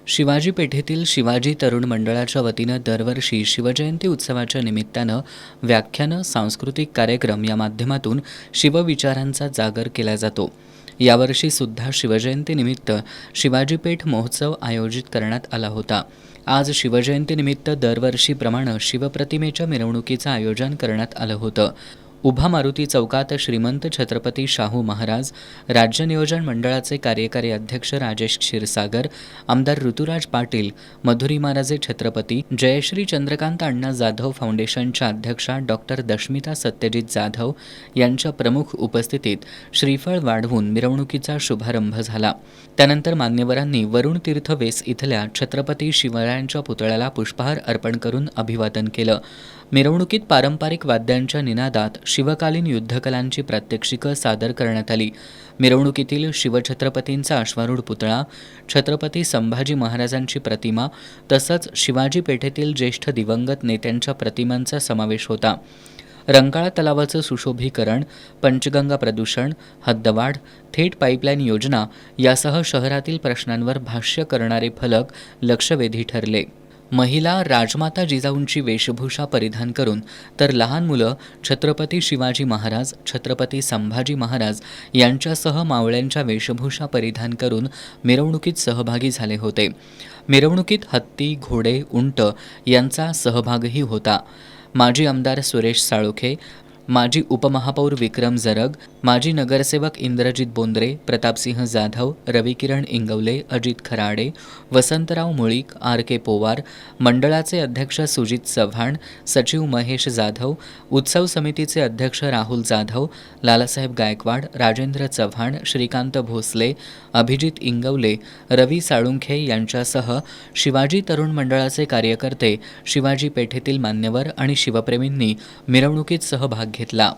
शिवाजी पेठेतील शिवाजी तरुण मंडळाच्या वतीनं दरवर्षी शिवजयंती उत्सवाच्या निमित्तानं व्याख्यानं, सांस्कृतिक कार्यक्रम या माध्यमातून शिवविचारांचा जागर केला जातो. यावर्षी सुद्धा शिवजयंतीनिमित्त शिवाजी पेठ महोत्सव आयोजित करण्यात आला होता. आज शिवजयंतीनिमित्त दरवर्षीप्रमाणे शिवप्रतिमेच्या मिरवणुकीचं आयोजन करण्यात आलं होतं. उभा मारुती चौकात श्रीमंत छत्रपती शाहू महाराज, राज्य नियोजन मंडळाचे कार्यकारी अध्यक्ष राजेश क्षीरसागर, आमदार ऋतुराज पाटील, मधुरी महाराजे छत्रपती, जयश्री चंद्रकांत अण्णा जाधव फाउंडेशनच्या अध्यक्षा डॉक्टर दशमिता सत्यजित जाधव यांच्या प्रमुख उपस्थितीत श्रीफळ वाढवून मिरवणुकीचा शुभारंभ झाला. त्यानंतर मान्यवरांनी वरुण तीर्थ वेस इथल्या छत्रपती शिवरायांच्या पुतळ्याला पुष्पहार अर्पण करून अभिवादन केलं. मिरवणुकीत पारंपरिक वाद्यांच्या निनादात शिवकालीन युद्धकलांची प्रात्यक्षिकं सादर करण्यात आली. मिरवणुकीतील शिवछत्रपतींचा अश्वारूढ पुतळा, छत्रपती संभाजी महाराजांची प्रतिमा तसंच शिवाजी पेठेतील ज्येष्ठ दिवंगत नेत्यांच्या प्रतिमांचा समावेश होता. रंकाळा तलावाचं सुशोभीकरण, पंचगंगा प्रदूषण, हद्दवाढ, थेट पाईपलाईन योजना यासह शहरातील प्रश्नांवर भाष्य करणारे फलक लक्षवेधी ठरले. महिला राजमाता जिजाऊंची वेशभूषा परिधान करून तर लहान मुलं छत्रपती शिवाजी महाराज, छत्रपती संभाजी महाराज यांच्यासह मावळ्यांच्या वेशभूषा परिधान करून मिरवणुकीत सहभागी झाले होते. मिरवणुकीत हत्ती, घोडे, उंट यांचा सहभागही होता. माजी आमदार सुरेश साळोखे, माजी उपमहापौर विक्रम जरग, माजी नगरसेवक इंद्रजित बोंद्रे, प्रतापसिंह जाधव, रविकिरण इंगवले, अजित खराडे, वसंतराव मुळीक, RK पोवार, मंडळाचे अध्यक्ष सुजित चव्हाण, सचिव महेश जाधव, उत्सव समितीचे अध्यक्ष राहुल जाधव, लालासाहेब गायकवाड, राजेंद्र चव्हाण, श्रीकांत भोसले, अभिजित इंगवले, रवी साळुंखे यांच्यासह शिवाजी तरुण मंडळाचे कार्यकर्ते, शिवाजी पेठेतील मान्यवर आणि शिवप्रेमींनी मिरवणुकीत सहभाग घेतला.